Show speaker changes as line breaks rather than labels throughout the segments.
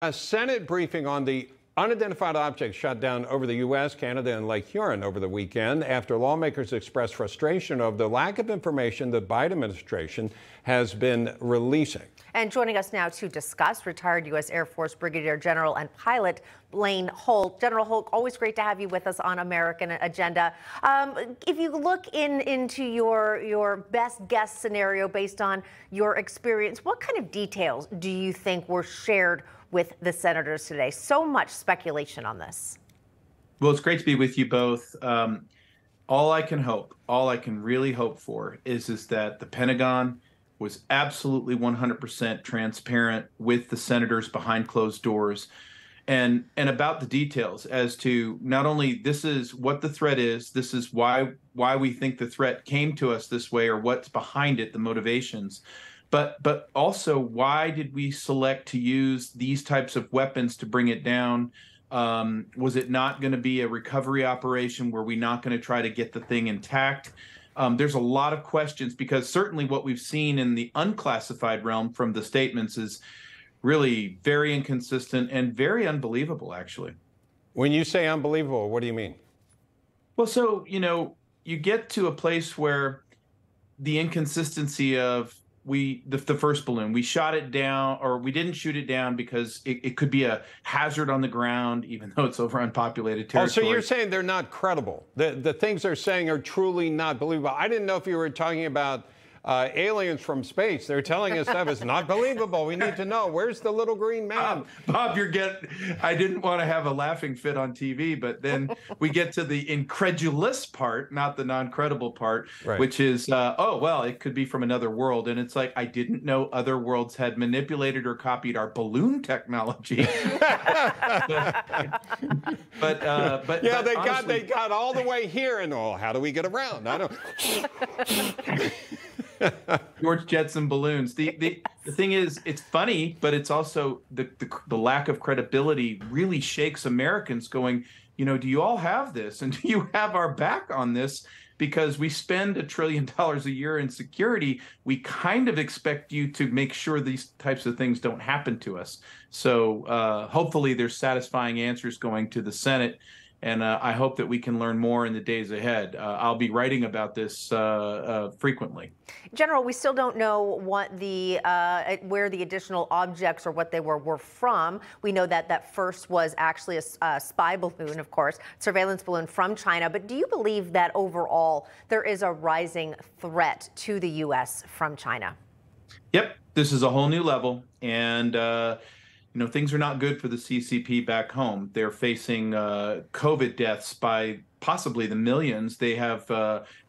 A Senate briefing on the unidentified object shot down over the U.S., Canada, and Lake Huron over the weekend after lawmakers expressed frustration over the lack of information the Biden administration has been releasing.
And joining us now to discuss, retired U.S. Air Force Brigadier General and pilot Blaine Holt. General Holt, always great to have you with us on American Agenda. If you look into your best guess scenario based on your experience, what kind of details do you think were shared with the senators today? So much speculation on this.
Well, it's great to be with you both. All I can really hope for is that the Pentagon was absolutely 100% transparent with the senators behind closed doors and about the details as to not only this is what the threat is, this is why we think the threat came to us this way or what's behind it, the motivations, but also why did we select to use these types of weapons to bring it down? Was it not going to be a recovery operation? Were we not going to try to get the thing intact? There's a lot of questions because certainly what we've seen in the unclassified realm from the statements is really very inconsistent and very unbelievable, actually.
When you say unbelievable, what do you mean?
Well, so, you get to a place where the inconsistency of the first balloon, we shot it down, or we didn't shoot it down because it could be a hazard on the ground, even though it's over unpopulated territory.
Oh, so you're saying they're not credible. The things they're saying are truly not believable. I didn't know if you were talking about aliens from space. They're telling us stuff is not believable. We need to know. Where's the little green man?
Bob, I didn't want to have a laughing fit on TV, but then we get to the incredulous part, not the non-credible part, right, which is, oh, well, it could be from another world. And it's like, I didn't know other worlds had manipulated or copied our balloon technology. but
yeah,
honestly,
they got all the way here, and how do we get around? I don't.
George Jetson balloons. The thing is, it's funny, but it's also the lack of credibility really shakes Americans going, do you all have this? And do you have our back on this? Because we spend $1 trillion a year in security. We kind of expect you to make sure these types of things don't happen to us. So hopefully there's satisfying answers going to the Senate. And I hope that we can learn more in the days ahead. I'll be writing about this frequently.
General, we still don't know what where the additional objects or what they were from. We know that first was actually a spy balloon, of course, surveillance balloon from China. But do you believe that overall there is a rising threat to the U.S. from China?
Yep, this is a whole new level. And things are not good for the CCP back home. They're facing COVID deaths by possibly the millions. They have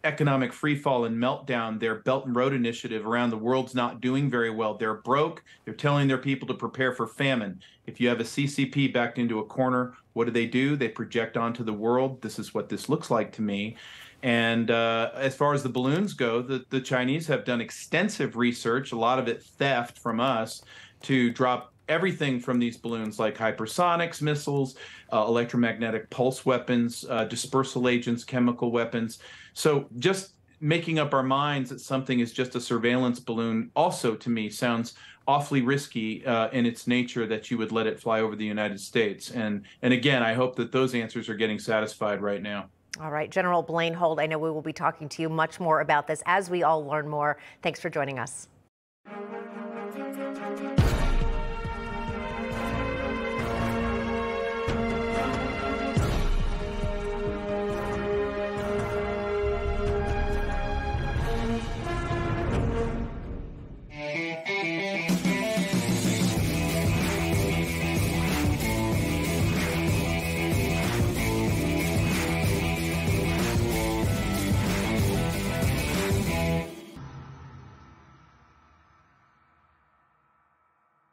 economic freefall and meltdown. Their Belt and Road Initiative around the world's not doing very well. They're broke. They're telling their people to prepare for famine. If you have a CCP backed into a corner, what do? They project onto the world. This is what this looks like to me. And as far as the balloons go, the Chinese have done extensive research, a lot of it theft from us, to drop everything from these balloons like hypersonics, missiles, electromagnetic pulse weapons, dispersal agents, chemical weapons. So just making up our minds that something is just a surveillance balloon also, to me, sounds awfully risky in its nature that you would let it fly over the United States. And again, I hope that those answers are getting satisfied right now.
All right, General Blaine Holt, I know we will be talking to you much more about this as we all learn more. Thanks for joining us.